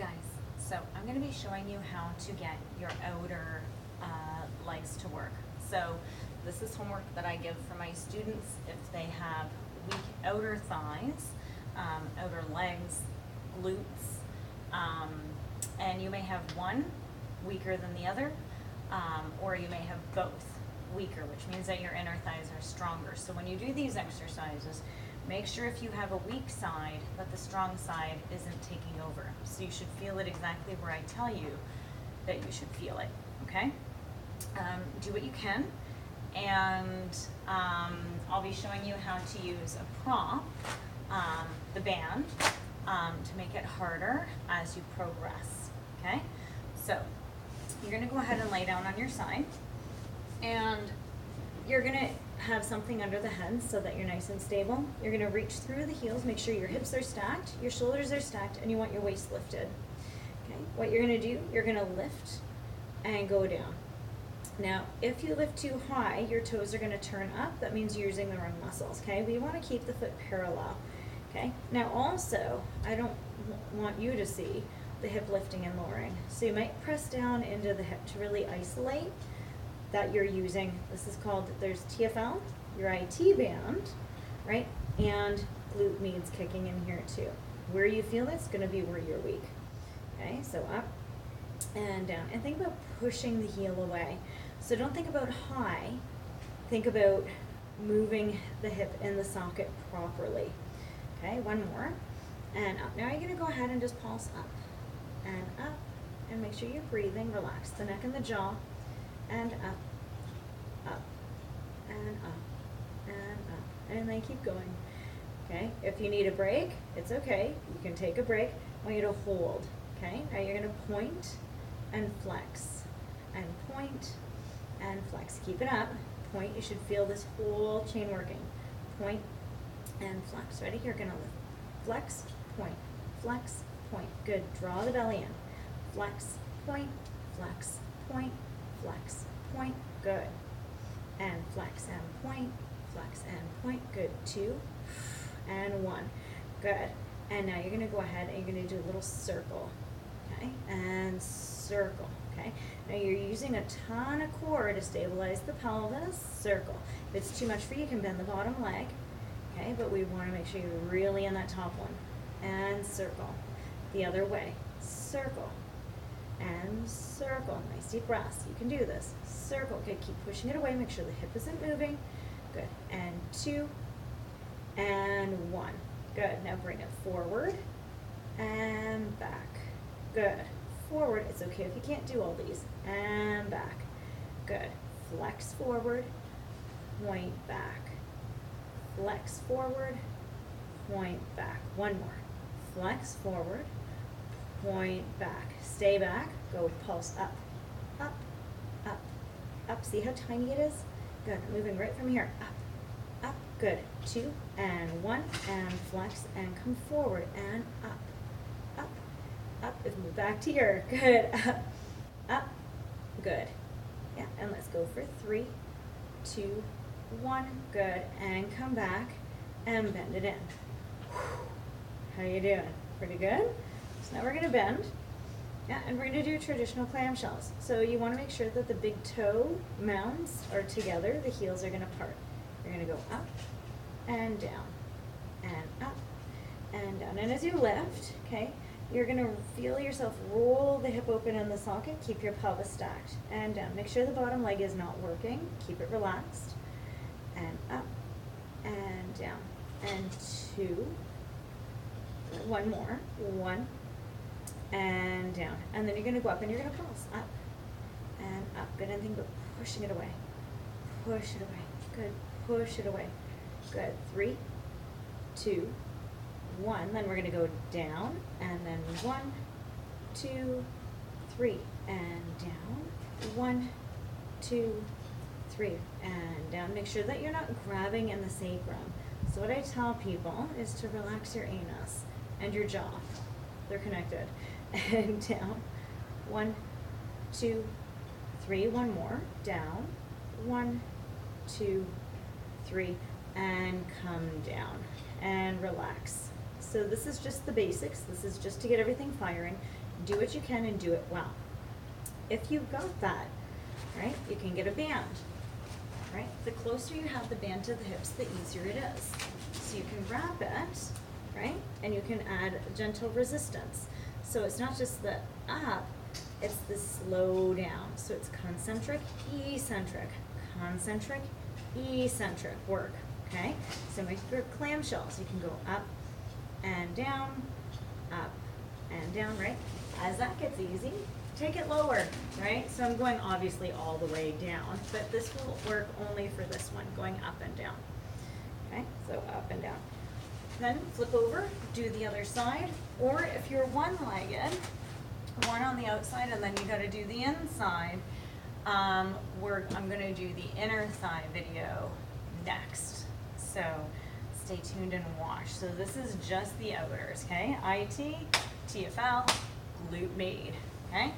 guys, so I'm going to be showing you how to get your outer legs to work. So this is homework that I give for my students if they have weak outer thighs, outer legs, glutes, and you may have one weaker than the other, or you may have both weaker, which means that your inner thighs are stronger. So when you do these exercises, make sure if you have a weak side that the strong side isn't taking over. So you should feel it exactly where I tell you that you should feel it, okay? Do what you can, and I'll be showing you how to use a prop, the band, to make it harder as you progress, okay? So you're gonna go ahead and lay down on your side, and you're gonna have something under the head so that you're nice and stable. You're gonna reach through the heels, make sure your hips are stacked, your shoulders are stacked, and you want your waist lifted. Okay, what you're gonna do, you're gonna lift and go down. Now, if you lift too high, your toes are gonna turn up. That means you're using the wrong muscles, okay? We wanna keep the foot parallel, okay? Now also, I don't want you to see the hip lifting and lowering. So you might press down into the hip to really isolate that you're using. This is called, there's TFL, your IT band, right? And glute means kicking in here too. Where you feel it's gonna be where you're weak. Okay, so up and down. And think about pushing the heel away. So don't think about high, think about moving the hip in the socket properly. Okay, one more, and up. Now you're gonna go ahead and just pulse up, and make sure you're breathing, relax the neck and the jaw, and up, and up, and up, and then keep going, okay? If you need a break, it's okay, you can take a break. I want you to hold, okay? Now you're gonna point and flex, and point and flex. Keep it up, point, you should feel this whole chain working. Point and flex, ready? You're gonna lift, flex, point, good, draw the belly in, flex, point, flex, point, flex, point, good, and flex and point, good, 2 and 1, good, and now you're gonna go ahead and you're gonna do a little circle, okay, and circle, okay, now you're using a ton of core to stabilize the pelvis, circle. If it's too much for you, you can bend the bottom leg, okay, but we wanna make sure you're really in that top one, and circle, the other way, circle, and circle. Nice deep breaths. You can do this. Circle. Good. Keep pushing it away. Make sure the hip isn't moving. Good. And 2 and 1. Good. Now bring it forward and back. Good. Forward. It's okay if you can't do all these. And back. Good. Flex forward. Point back. Flex forward. Point back. One more. Flex forward. Point back, stay back, go pulse up, up, up, up. See how tiny it is? Good, moving right from here, up, up, good. 2 and 1 and flex and come forward and up, up, up, and move back to your, good, up, good. Yeah, and let's go for 3, 2, 1, good, and come back and bend it in. How you doing? Pretty good? So now we're going to bend, yeah, and we're going to do traditional clamshells. So you want to make sure that the big toe mounds are together, the heels are going to part. You're going to go up and down, and up and down. And as you lift, okay, you're going to feel yourself roll the hip open in the socket, keep your pelvis stacked, and down. Make sure the bottom leg is not working, keep it relaxed, and up and down, and 2, 1 more, 1, and down, and then you're going to go up and you're going to pulse up and up. Good, and think about pushing it away, push it away, good, push it away, good. 3, 2, 1. Then we're going to go down, and then 1, 2, 3, and down, 1, 2, 3, and down. Make sure that you're not grabbing in the sacrum. So what I tell people is to relax your anus and your jaw. They're connected. And down. 1, 2, 3. One more. Down. 1, 2, 3. And come down. And relax. So this is just the basics. This is just to get everything firing. Do what you can and do it well. If you've got that, right, you can get a band, right? The closer you have the band to the hips, the easier it is. So you can wrap it, right? And you can add gentle resistance. So it's not just the up, it's the slow down. So it's concentric, eccentric, concentric, eccentric work, okay? So make your clamshells. You can go up and down, right? As that gets easy, take it lower, right? So I'm going obviously all the way down, but this will work only for this one, going up and down. Okay, so up and down. Then flip over, do the other side, or if you're one-legged, one on the outside and then you gotta do the inside, I'm gonna do the inner thigh video next. So stay tuned and watch. So this is just the outers, okay? IT, TFL, glute med, okay?